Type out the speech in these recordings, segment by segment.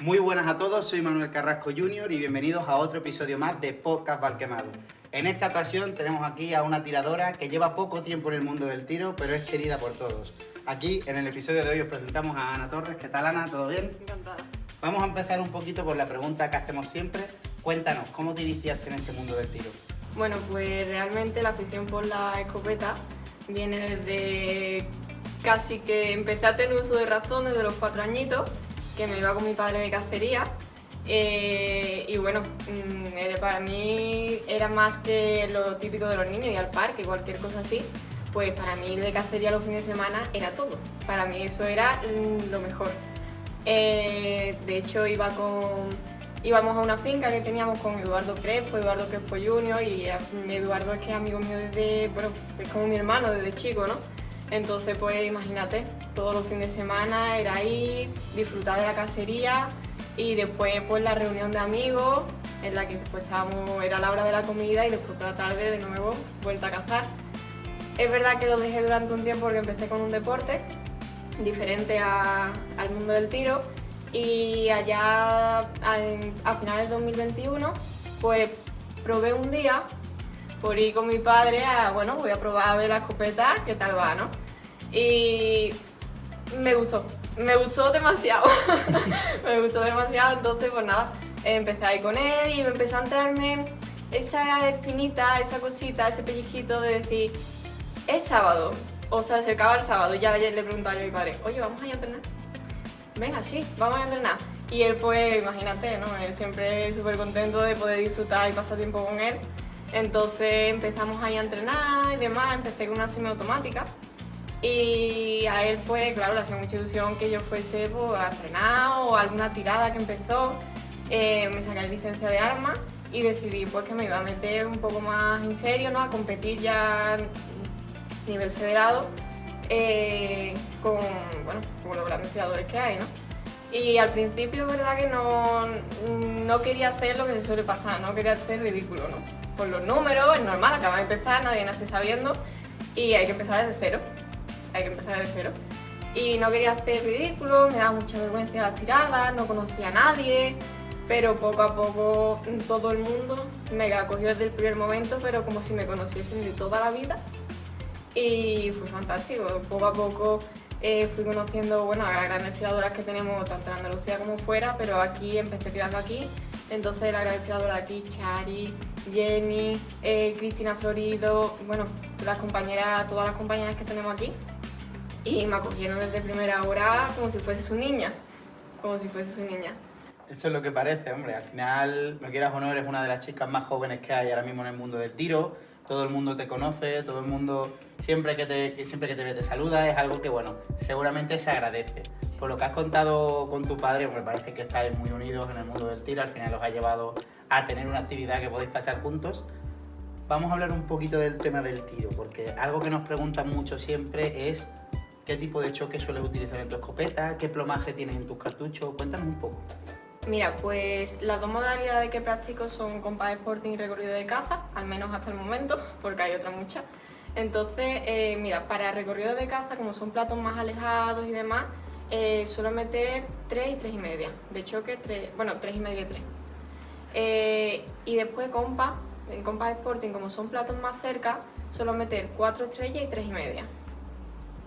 Muy buenas a todos, soy Manuel Carrasco Jr. y bienvenidos a otro episodio más de Podcast Valquemado. En esta ocasión tenemos aquí a una tiradora que lleva poco tiempo en el mundo del tiro, pero es querida por todos. Aquí, en el episodio de hoy, os presentamos a Ana Torres. ¿Qué tal, Ana? ¿Todo bien? Encantada. Vamos a empezar un poquito por la pregunta que hacemos siempre. Cuéntanos, ¿cómo te iniciaste en este mundo del tiro? Bueno, pues realmente la afición por la escopeta viene desde casi que empecé a tener uso de razón desde los 4 añitos, que me iba con mi padre de cacería. Y bueno, para mí era más que lo típico de los niños, ir al parque, cualquier cosa así. Pues para mí ir de cacería los fines de semana era todo. Para mí eso era lo mejor. De hecho íbamos a una finca que teníamos con Eduardo Crespo Jr. y Eduardo es que es amigo mío desde, bueno, es como mi hermano desde chico, ¿no? Entonces pues imagínate, todos los fines de semana era ir, disfrutar de la cacería y después pues la reunión de amigos en la que pues era la hora de la comida y después por la tarde de nuevo vuelta a cazar. Es verdad que lo dejé durante un tiempo porque empecé con un deporte diferente al mundo del tiro y allá a finales de 2021 pues probé un día por ir con mi padre bueno, voy a probar a ver la escopeta, qué tal va, ¿no? Y me gustó demasiado, me gustó demasiado, entonces pues nada, empecé a ir con él y me empezó a entrarme esa espinita, esa cosita, ese pellizquito de decir, es sábado, o sea, se acaba el sábado y ya ayer le preguntaba yo a mi padre, oye, ¿vamos a ir a entrenar? Venga, sí, vamos a entrenar. Y él pues, imagínate, ¿no? Él siempre súper contento de poder disfrutar y pasar tiempo con él. Entonces empezamos ahí a entrenar y demás, empecé con una semiautomática. Y a él pues, claro, le hacía mucha ilusión que yo fuese pues, a entrenar o alguna tirada que empezó. Me saqué la licencia de armas y decidí pues que me iba a meter un poco más en serio, ¿no? A competir ya a nivel federado. Con los grandes tiradores que hay, ¿no? Y al principio es verdad que no quería hacer lo que se suele pasar, no quería hacer ridículo, ¿no? Por los números, es normal, acaba de empezar, nadie nace sabiendo y hay que empezar desde cero, Y no quería hacer ridículo, me daba mucha vergüenza las tiradas, no conocía a nadie, pero poco a poco todo el mundo me acogió desde el primer momento, pero como si me conociesen de toda la vida. Y fue fantástico, poco a poco fui conociendo bueno, a las grandes tiradoras que tenemos tanto en Andalucía como fuera, pero aquí empecé tirando aquí, entonces las grandes tiradoras de aquí, Chari, Jenny, Cristina Florido, bueno, todas las compañeras que tenemos aquí, y me acogieron desde primera hora como si fuese su niña, Eso es lo que parece, hombre. Al final, no quieras o no, eres una de las chicas más jóvenes que hay ahora mismo en el mundo del tiro. Todo el mundo te conoce, todo el mundo siempre que te ve te saluda, es algo que, bueno, seguramente se agradece. Por lo que has contado con tu padre, me parece que estáis muy unidos en el mundo del tiro, al final os ha llevado a tener una actividad que podéis pasar juntos. Vamos a hablar un poquito del tema del tiro, porque algo que nos preguntan mucho siempre es qué tipo de choque sueles utilizar en tu escopeta, qué plomaje tienes en tus cartuchos, cuéntanos un poco. Mira, pues las dos modalidades que practico son compás Sporting y recorrido de caza, al menos hasta el momento, porque hay otras muchas. Entonces, mira, para recorrido de caza, como son platos más alejados y demás, suelo meter 3 y 3,5 de choque, 3,5 y 3. Y después en compás Sporting, como son platos más cerca, suelo meter 4 estrellas y 3,5.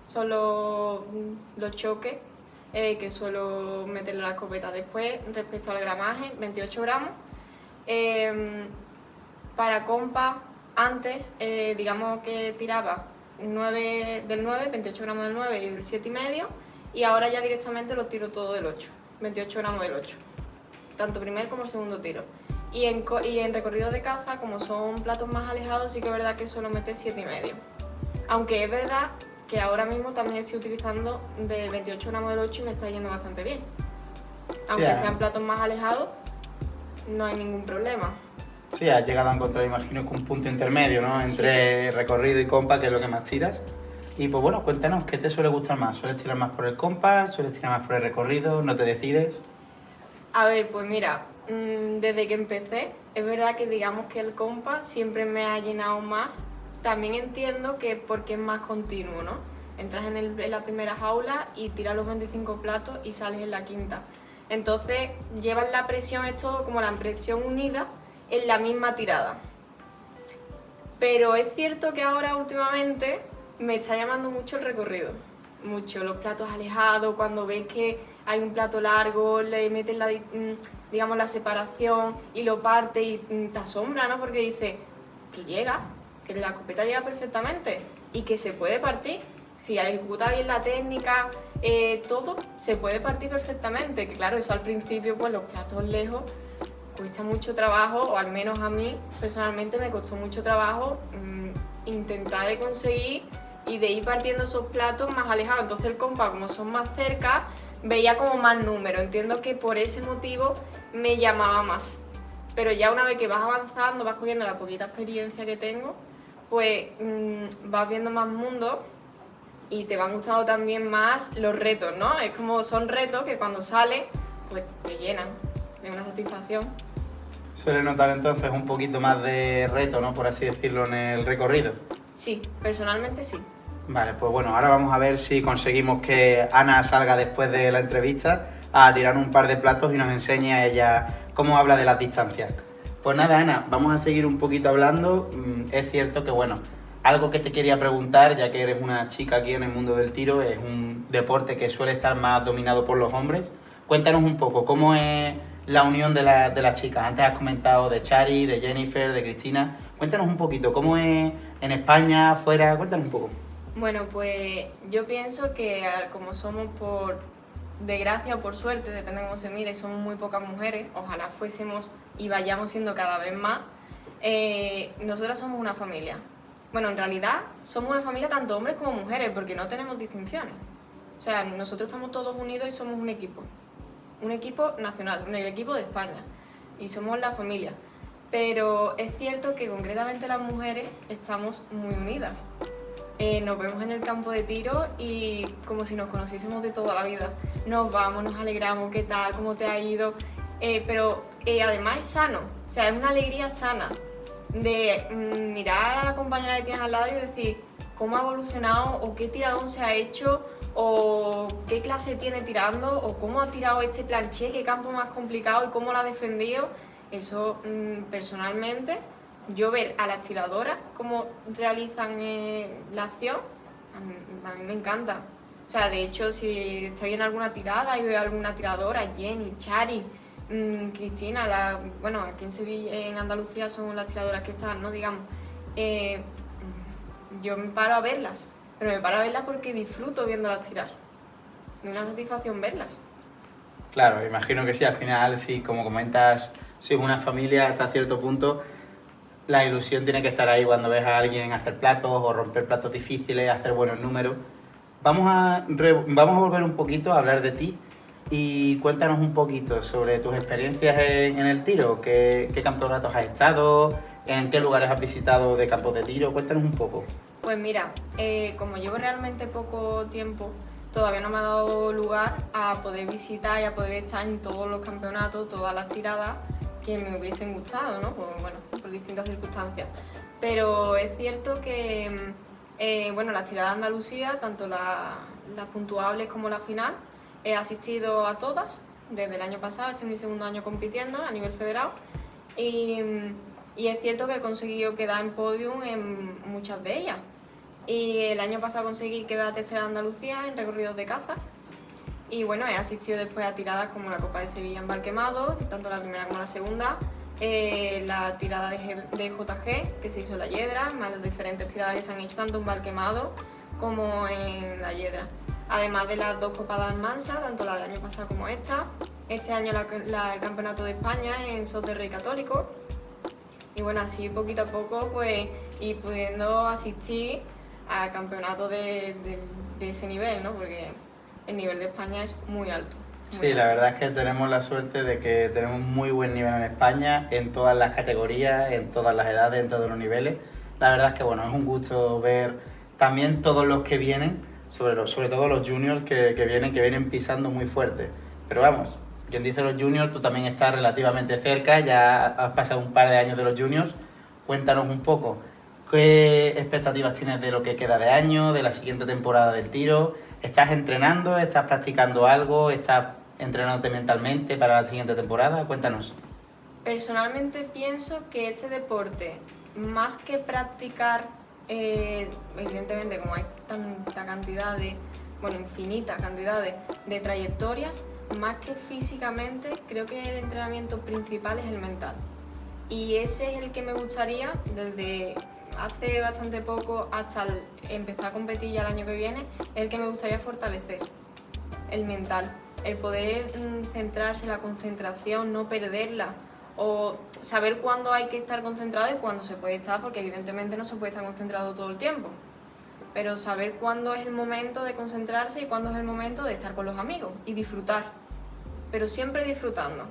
Son los choques que suelo meterle a la escopeta. Después, respecto al gramaje, 28 gramos. Para compa, antes, digamos que tiraba del 9, 28 gramos del 9 y del 7,5, y ahora ya directamente lo tiro todo del 8, 28 gramos del 8, tanto primer como segundo tiro. Y en recorrido de caza, como son platos más alejados, sí que es verdad que suelo meter 7,5. Aunque es verdad que ahora mismo también estoy utilizando de 28 gramos del 8 y me está yendo bastante bien. Aunque sean platos más alejados, no hay ningún problema. Sí, has llegado a encontrar, imagino, que un punto intermedio, ¿no? Entre recorrido y compa, que es lo que más tiras. Y pues bueno, cuéntanos, ¿qué te suele gustar más? ¿Sueles tirar más por el compa? ¿Sueles tirar más por el recorrido? ¿No te decides? A ver, pues mira, desde que empecé, es verdad que digamos que el compa siempre me ha llenado más. También entiendo que porque es más continuo, ¿no? Entras en la primera jaula y tiras los 25 platos y sales en la quinta. Entonces llevan la presión, es todo como la presión unida en la misma tirada. Pero es cierto que ahora últimamente me está llamando mucho el recorrido, mucho los platos alejados, cuando ves que hay un plato largo, le metes digamos, la separación y lo parte y te asombra, ¿no? Porque dices que llega, que la escopeta llega perfectamente y que se puede partir. Si ejecuta bien la técnica, todo se puede partir perfectamente. Que claro, eso al principio, pues los platos lejos cuesta mucho trabajo, o al menos a mí personalmente me costó mucho trabajo intentar de conseguir y de ir partiendo esos platos más alejados. Entonces el compa, como son más cerca, veía como más número. Entiendo que por ese motivo me llamaba más. Pero ya una vez que vas avanzando, vas cogiendo la poquita experiencia que tengo, pues vas viendo más mundos y te van gustando también más los retos, ¿no? Es como son retos que cuando sales, pues te llenan de una satisfacción. Suele notar entonces un poquito más de reto, ¿no? Por así decirlo, en el recorrido. Sí, personalmente sí. Vale, pues bueno, ahora vamos a ver si conseguimos que Ana salga después de la entrevista a tirar un par de platos y nos enseñe a ella cómo habla de las distancias. Pues nada, Ana, vamos a seguir un poquito hablando. Es cierto que, bueno, algo que te quería preguntar, ya que eres una chica aquí en el mundo del tiro, es un deporte que suele estar más dominado por los hombres. Cuéntanos un poco, ¿cómo es la unión de las chicas? Antes has comentado de Chari, de Jennifer, de Cristina. Cuéntanos un poquito, ¿cómo es en España, afuera? Cuéntanos un poco. Bueno, pues yo pienso que como somos por desgracia o por suerte, depende de cómo se mire, somos muy pocas mujeres, ojalá fuésemos y vayamos siendo cada vez más, nosotras somos una familia. Bueno, en realidad somos una familia tanto hombres como mujeres, porque no tenemos distinciones. O sea, nosotros estamos todos unidos y somos un equipo nacional, un equipo de España, y somos la familia. Pero es cierto que concretamente las mujeres estamos muy unidas. Nos vemos en el campo de tiro y como si nos conociésemos de toda la vida. Nos vamos, nos alegramos, ¿qué tal? ¿Cómo te ha ido? Pero además es sano, o sea, es una alegría sana de mirar a la compañera que tienes al lado y decir cómo ha evolucionado o qué tiradón se ha hecho o qué clase tiene tirando o cómo ha tirado este planché, qué campo más complicado y cómo lo ha defendido. Eso personalmente, yo ver a las tiradoras cómo realizan la acción, a mí me encanta. O sea, de hecho, si estoy en alguna tirada y veo a alguna tiradora, Jenny, Chari, Cristina, bueno, aquí en Sevilla, en Andalucía son las tiradoras que están, ¿no? Digamos, yo me paro a verlas, pero me paro a verlas porque disfruto viéndolas tirar. Es una satisfacción verlas. Claro, imagino que sí, al final, sí, como comentas, sois una familia hasta cierto punto. La ilusión tiene que estar ahí cuando ves a alguien hacer platos o romper platos difíciles, hacer buenos números. Vamos a volver un poquito a hablar de ti y cuéntanos un poquito sobre tus experiencias en el tiro. ¿Qué campeonatos has estado? ¿En qué lugares has visitado de campos de tiro? Cuéntanos un poco. Pues mira, como llevo realmente poco tiempo, todavía no me ha dado lugar a poder visitar y a poder estar en todos los campeonatos, todas las tiradas que me hubiesen gustado, ¿no? Pues, bueno, por distintas circunstancias. Pero es cierto que, bueno, las tiradas de Andalucía, tanto las puntuables como la final, he asistido a todas desde el año pasado. Este es mi segundo año compitiendo a nivel federal y es cierto que he conseguido quedar en podium en muchas de ellas. Y el año pasado conseguí quedar tercera de Andalucía en recorridos de caza. Y bueno, he asistido después a tiradas como la Copa de Sevilla en Valquemado, tanto la primera como la segunda, la tirada de JG que se hizo en La Hiedra, más las diferentes tiradas que se han hecho tanto en Valquemado como en La Hiedra. Además de las dos Copas de Almansa, tanto la del año pasado como esta. Este año el Campeonato de España en Sos de Rey Católico. Y bueno, así poquito a poco pues ir pudiendo asistir a campeonatos de ese nivel, ¿no? Porque el nivel de España es muy alto. Sí, la verdad es que tenemos la suerte de que tenemos muy buen nivel en España, en todas las categorías, en todas las edades, en todos los niveles. La verdad es que bueno, es un gusto ver también todos los que vienen, sobre todo los juniors que vienen pisando muy fuerte. Pero vamos, quien dice los juniors, tú también estás relativamente cerca, ya has pasado un par de años de los juniors. Cuéntanos un poco, ¿qué expectativas tienes de lo que queda de año, de la siguiente temporada del tiro? ¿Estás entrenando? ¿Estás practicando algo? ¿Estás entrenándote mentalmente para la siguiente temporada? Cuéntanos. Personalmente pienso que este deporte, más que practicar, evidentemente como hay tanta cantidad de, bueno, infinita cantidad de trayectorias, más que físicamente, creo que el entrenamiento principal es el mental. Y ese es el que me gustaría, desde hace bastante poco hasta empezar a competir ya el año que viene, es el que me gustaría fortalecer, el mental. El poder centrarse, la concentración, no perderla, o saber cuándo hay que estar concentrado y cuándo se puede estar, porque evidentemente no se puede estar concentrado todo el tiempo, pero saber cuándo es el momento de concentrarse y cuándo es el momento de estar con los amigos y disfrutar, pero siempre disfrutando,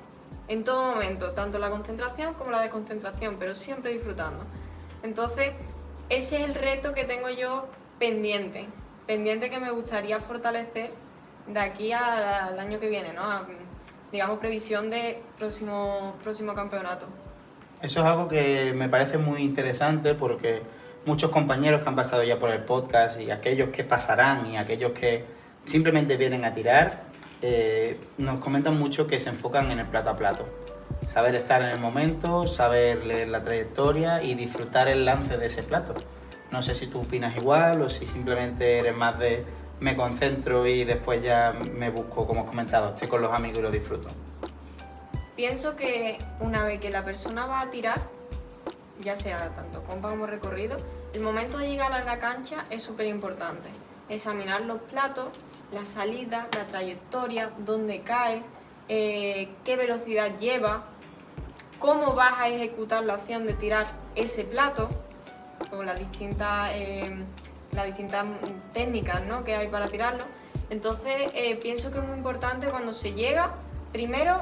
en todo momento, tanto la concentración como la desconcentración, pero siempre disfrutando. Entonces, ese es el reto que tengo yo pendiente que me gustaría fortalecer de aquí al año que viene, ¿no? Digamos, previsión de próximo campeonato. Eso es algo que me parece muy interesante porque muchos compañeros que han pasado ya por el podcast y aquellos que pasarán y aquellos que simplemente vienen a tirar, nos comentan mucho que se enfocan en el plato a plato. Saber estar en el momento, saber leer la trayectoria y disfrutar el lance de ese plato. No sé si tú opinas igual o si simplemente eres más de me concentro y después ya me busco, como has comentado, estoy con los amigos y lo disfruto. Pienso que una vez que la persona va a tirar, ya sea tanto compa como recorrido, el momento de llegar a la cancha es súper importante. Examinar los platos, la salida, la trayectoria, dónde cae, qué velocidad lleva, cómo vas a ejecutar la acción de tirar ese plato, o las distintas técnicas, ¿no?, que hay para tirarlo. Entonces pienso que es muy importante cuando se llega, primero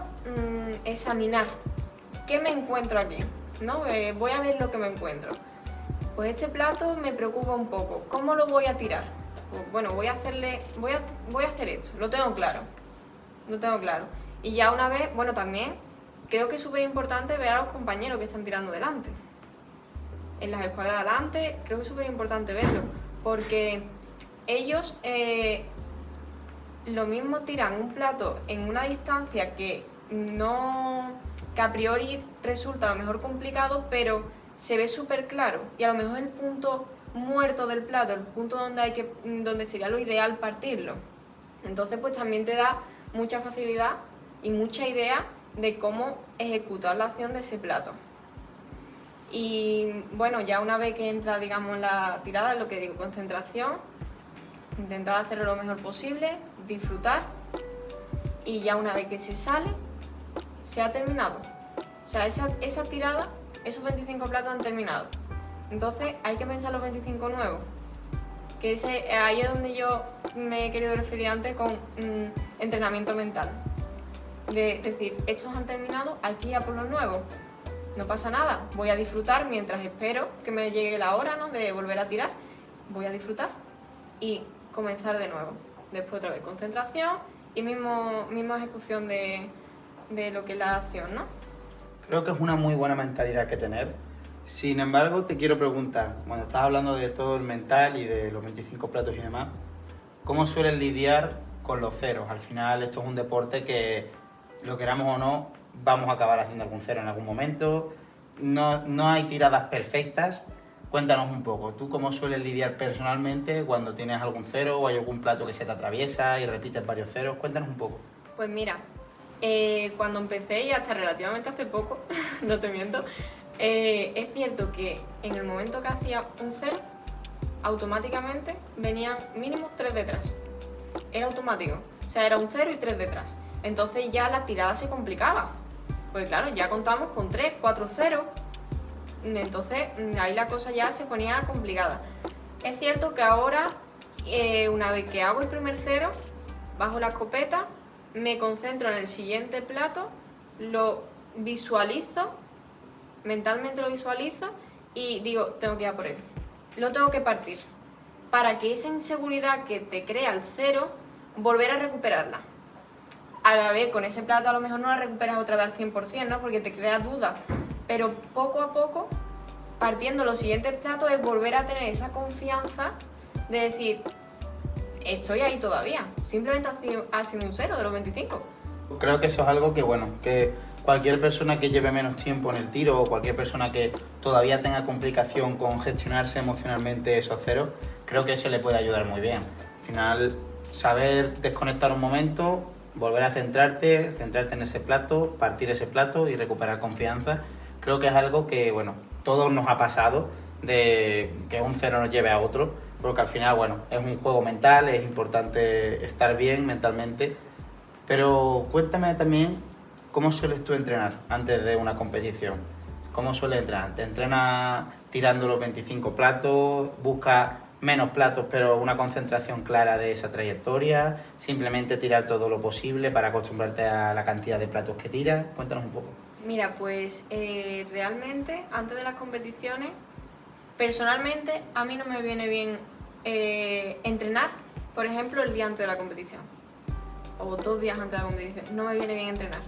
examinar qué me encuentro aquí, ¿no? Voy a ver lo que me encuentro. Pues este plato me preocupa un poco, ¿cómo lo voy a tirar? Pues, bueno, voy a hacer esto, lo tengo claro. Y ya una vez, bueno, también creo que es súper importante ver a los compañeros que están tirando delante. En las escuadras de adelante, creo que es súper importante verlo, porque ellos lo mismo tiran un plato en una distancia que a priori resulta a lo mejor complicado, pero se ve súper claro, y a lo mejor el punto muerto del plato, el punto donde sería lo ideal partirlo. Entonces pues también te da mucha facilidad y mucha idea de cómo ejecutar la acción de ese plato. Y bueno, ya una vez que entra, digamos, la tirada, es lo que digo, concentración, intentar hacerlo lo mejor posible, disfrutar, y ya una vez que se sale, se ha terminado. O sea, esa tirada, esos 25 platos han terminado. Entonces hay que pensar los 25 nuevos, que ahí es donde yo me he querido referir antes con entrenamiento mental. De decir, estos han terminado, hay que ir a por los nuevos. No pasa nada, voy a disfrutar mientras espero que me llegue la hora, ¿no?, de volver a tirar. Voy a disfrutar y comenzar de nuevo. Después otra vez concentración y misma ejecución de lo que es la acción, ¿no? Creo que es una muy buena mentalidad que tener. Sin embargo, te quiero preguntar, cuando estás hablando de todo el mental y de los 25 platos y demás, ¿cómo sueles lidiar con los ceros? Al final esto es un deporte que, lo queramos o no, vamos a acabar haciendo algún cero en algún momento. No hay tiradas perfectas. Cuéntanos un poco, ¿tú cómo sueles lidiar personalmente cuando tienes algún cero o hay algún plato que se te atraviesa y repites varios ceros? Cuéntanos un poco. Pues mira, cuando empecé, y hasta relativamente hace poco, no te miento, es cierto que en el momento que hacía un cero, automáticamente venían mínimo 3 detrás. Era automático, o sea, era un 0 y 3 detrás. Entonces ya la tirada se complicaba. Pues claro, ya contamos con 3, 4 ceros. Entonces ahí la cosa ya se ponía complicada. Es cierto que ahora, una vez que hago el primer cero, bajo la escopeta, me concentro en el siguiente plato, lo visualizo, mentalmente lo visualizo y digo, tengo que ir a por él. Lo tengo que partir. Para que esa inseguridad que te crea el cero, volver a recuperarla. A ver, con ese plato a lo mejor no la recuperas otra vez al 100%, ¿no?, porque te crea dudas. Pero poco a poco, partiendo los siguientes platos, es volver a tener esa confianza de decir, estoy ahí todavía. Simplemente ha sido un cero de los 25. Creo que eso es algo que, bueno, que cualquier persona que lleve menos tiempo en el tiro o cualquier persona que todavía tenga complicación con gestionarse emocionalmente esos ceros, creo que eso le puede ayudar muy bien. Al final, saber desconectar un momento, volver a centrarte en ese plato, partir ese plato y recuperar confianza, creo que es algo que, bueno, todos nos ha pasado de que un cero nos lleve a otro, porque al final, bueno, es un juego mental, es importante estar bien mentalmente. Pero cuéntame también cómo sueles tú entrenar antes de una competición. ¿Cómo sueles entrenar? ¿Te entrenas tirando los 25 platos? ¿Buscas menos platos pero una concentración clara de esa trayectoria? ¿Simplemente tirar todo lo posible para acostumbrarte a la cantidad de platos que tiras? Cuéntanos un poco. Mira, pues realmente antes de las competiciones, personalmente a mí no me viene bien entrenar, por ejemplo, el día antes de la competición o 2 días antes de la competición. No me viene bien entrenar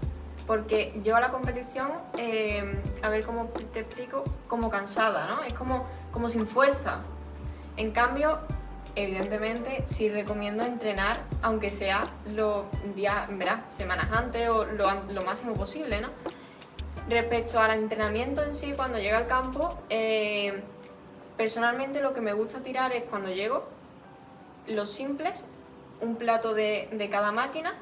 porque yo a la competición, a ver cómo te explico, como cansada, ¿no? Es como sin fuerza. En cambio, evidentemente sí recomiendo entrenar, aunque sea los días, verás, semanas antes o lo máximo posible, ¿no? Respecto al entrenamiento en sí, cuando llego al campo, personalmente lo que me gusta tirar es cuando llego, los simples, un plato de cada máquina,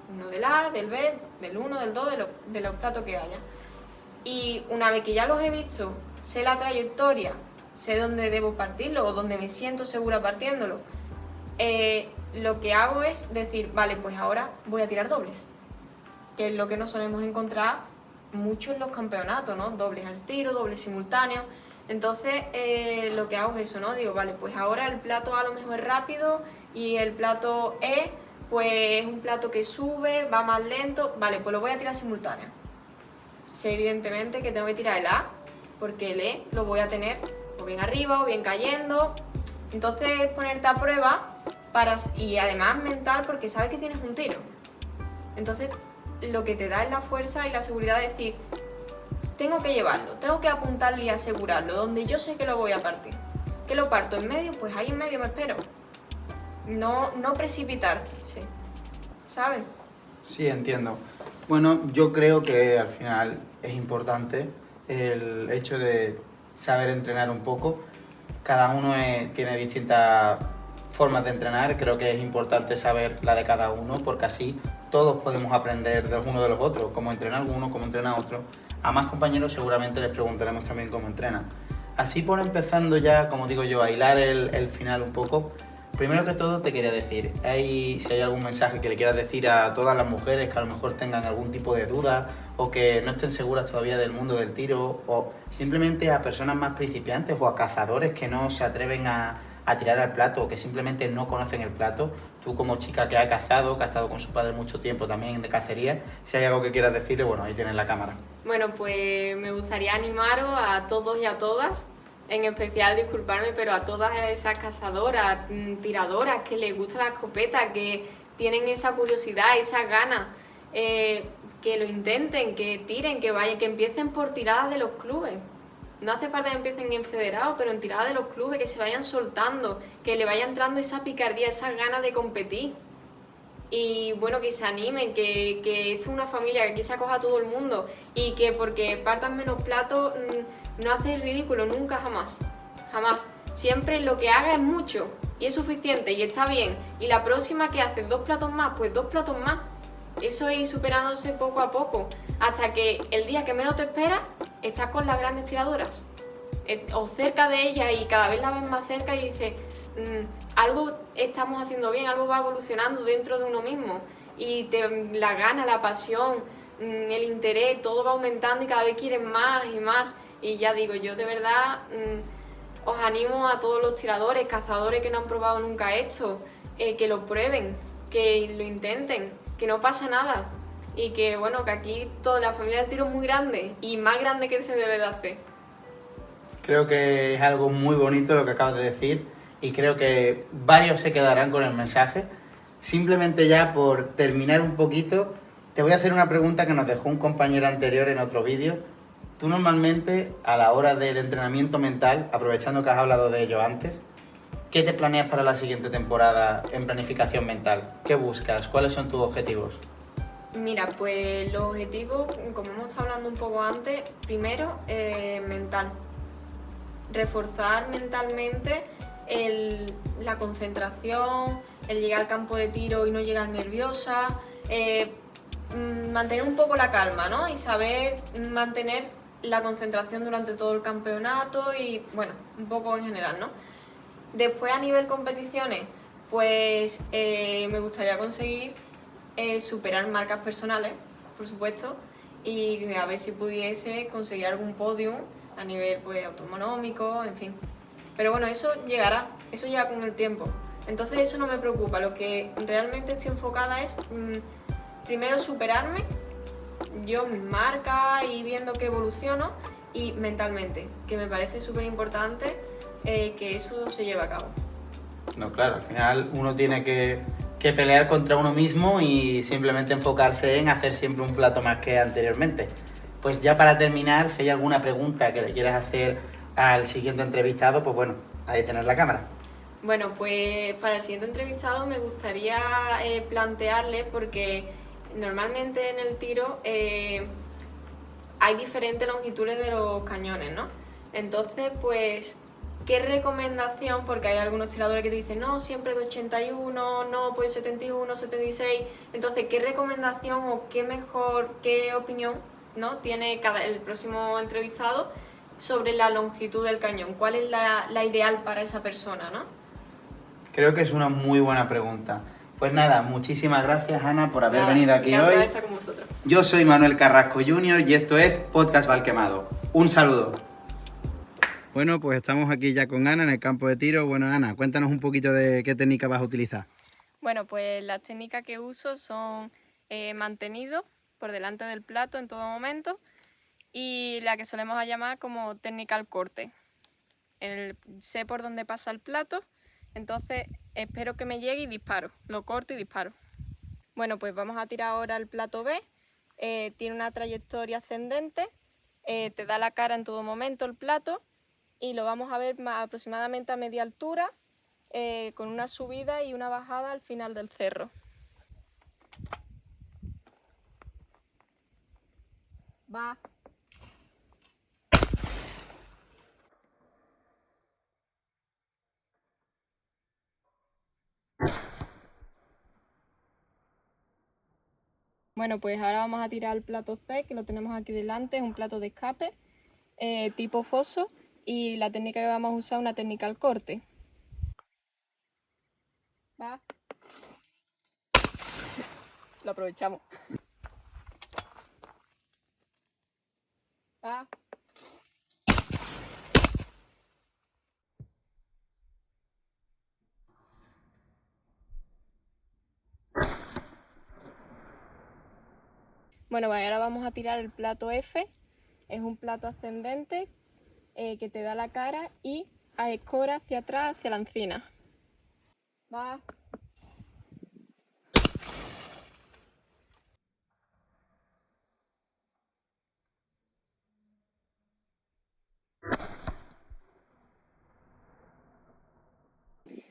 uno del A, del B, del 1, del 2, de los platos que haya. Y una vez que ya los he visto, sé la trayectoria, sé dónde debo partirlo o dónde me siento segura partiéndolo, lo que hago es decir, vale, pues ahora voy a tirar dobles, que es lo que nos solemos encontrar mucho en los campeonatos, ¿no? Dobles al tiro, dobles simultáneos. Entonces lo que hago es eso, ¿no? Digo, vale, pues ahora el plato A a lo mejor es rápido y el plato E pues es un plato que sube, va más lento, vale, pues lo voy a tirar simultáneo. Sé evidentemente que tengo que tirar el A porque el E lo voy a tener o bien arriba o bien cayendo. Entonces es ponerte a prueba y además mental porque sabes que tienes un tiro. Entonces lo que te da es la fuerza y la seguridad de decir, tengo que llevarlo, tengo que apuntarle y asegurarlo, donde yo sé que lo voy a partir. ¿Que lo parto en medio? Pues ahí en medio me espero. No precipitarse, ¿sabes? Sí, entiendo. Bueno, yo creo que al final es importante el hecho de saber entrenar un poco. Cada uno tiene distintas formas de entrenar. Creo que es importante saber la de cada uno porque así todos podemos aprender de los unos de los otros, cómo entrena uno, cómo entrena otro. A más compañeros seguramente les preguntaremos también cómo entrenan. Así por empezando ya, como digo yo, a hilar el final un poco. Primero que todo te quería decir, si hay algún mensaje que le quieras decir a todas las mujeres que a lo mejor tengan algún tipo de duda o que no estén seguras todavía del mundo del tiro o simplemente a personas más principiantes o a cazadores que no se atreven a tirar al plato o que simplemente no conocen el plato. Tú como chica que ha cazado, que ha estado con su padre mucho tiempo también de cacería, si hay algo que quieras decirle, bueno, ahí tienes la cámara. Bueno, pues me gustaría animaros a todos y a todas, en especial, disculparme, pero a todas esas cazadoras, tiradoras que les gusta la escopeta, que tienen esa curiosidad, esas ganas, que lo intenten, que tiren, que vayan, que empiecen por tiradas de los clubes. No hace falta que empiecen en federados, pero en tiradas de los clubes, que se vayan soltando, que le vaya entrando esa picardía, esas ganas de competir. Y bueno, que se animen, que esto es una familia, que aquí se acoja a todo el mundo y que porque partan menos platos no hace ridículo, nunca, jamás. Jamás. Siempre lo que haga es mucho y es suficiente y está bien. Y la próxima que haces 2 platos más, pues 2 platos más. Eso es ir superándose poco a poco, hasta que el día que menos te esperas, estás con las grandes tiradoras o cerca de ellas y cada vez la ves más cerca y dices, algo estamos haciendo bien, algo va evolucionando dentro de uno mismo y la gana, la pasión, el interés, todo va aumentando y cada vez quieres más y más. Y ya digo, yo de verdad os animo a todos los tiradores, cazadores que no han probado nunca esto, que lo prueben, que lo intenten, que no pasa nada y que bueno, que aquí toda la familia del tiro es muy grande y más grande que se debe de hacer. Creo que es algo muy bonito lo que acabas de decir y creo que varios se quedarán con el mensaje. Simplemente ya por terminar un poquito, te voy a hacer una pregunta que nos dejó un compañero anterior en otro vídeo. Tú normalmente, a la hora del entrenamiento mental, aprovechando que has hablado de ello antes, ¿qué te planeas para la siguiente temporada en planificación mental? ¿Qué buscas? ¿Cuáles son tus objetivos? Mira, pues los objetivos, como hemos estado hablando un poco antes, primero, mental. Reforzar mentalmente la concentración, el llegar al campo de tiro y no llegar nerviosa, mantener un poco la calma, ¿no? Y saber mantener la concentración durante todo el campeonato y, bueno, un poco en general, ¿no? Después, a nivel competiciones, pues me gustaría conseguir superar marcas personales, por supuesto, y a ver si pudiese conseguir algún podium a nivel pues autonómico, en fin. Pero bueno, eso llegará, eso llega con el tiempo. Entonces eso no me preocupa, lo que realmente estoy enfocada es primero superarme, yo mis marcas y viendo que evoluciono, y mentalmente, que me parece súper importante que eso se lleve a cabo. No, claro, al final uno tiene que pelear contra uno mismo y simplemente enfocarse en hacer siempre un plato más que anteriormente. Pues ya para terminar, si hay alguna pregunta que le quieras hacer al siguiente entrevistado, pues bueno, ahí tenés la cámara. Bueno, pues para el siguiente entrevistado me gustaría plantearle, porque normalmente en el tiro hay diferentes longitudes de los cañones, ¿no? Entonces, pues, ¿qué recomendación? Porque hay algunos tiradores que te dicen, no, siempre de 81, no, pues 71, 76. Entonces, ¿qué recomendación o qué opinión, ¿no?, tiene el próximo entrevistado sobre la longitud del cañón? ¿Cuál es la ideal para esa persona, no? Creo que es una muy buena pregunta. Pues nada, muchísimas gracias, Ana, por haber venido aquí encantada hoy. de estar con vosotros. Yo soy Manuel Carrasco Jr. y esto es Podcast Valquemado. Un saludo. Bueno, pues estamos aquí ya con Ana en el campo de tiro. Bueno, Ana, cuéntanos un poquito de qué técnica vas a utilizar. Bueno, pues las técnicas que uso son mantenido por delante del plato en todo momento y la que solemos llamar como técnica al corte. Sé por dónde pasa el plato, entonces espero que me llegue y disparo. Lo corto y disparo. Bueno, pues vamos a tirar ahora el plato B. Tiene una trayectoria ascendente, te da la cara en todo momento el plato y lo vamos a ver aproximadamente a media altura, con una subida y una bajada al final del cerro. Va. Bueno, pues ahora vamos a tirar el plato C, que lo tenemos aquí delante, es un plato de escape tipo foso, y la técnica que vamos a usar es una técnica al corte. Va. Lo aprovechamos. Va. Bueno, ahora vamos a tirar el plato F. Es un plato ascendente que te da la cara y escora hacia atrás, hacia la encina. Va.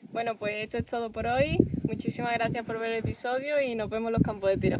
Bueno, pues esto es todo por hoy. Muchísimas gracias por ver el episodio y nos vemos en los campos de tiro.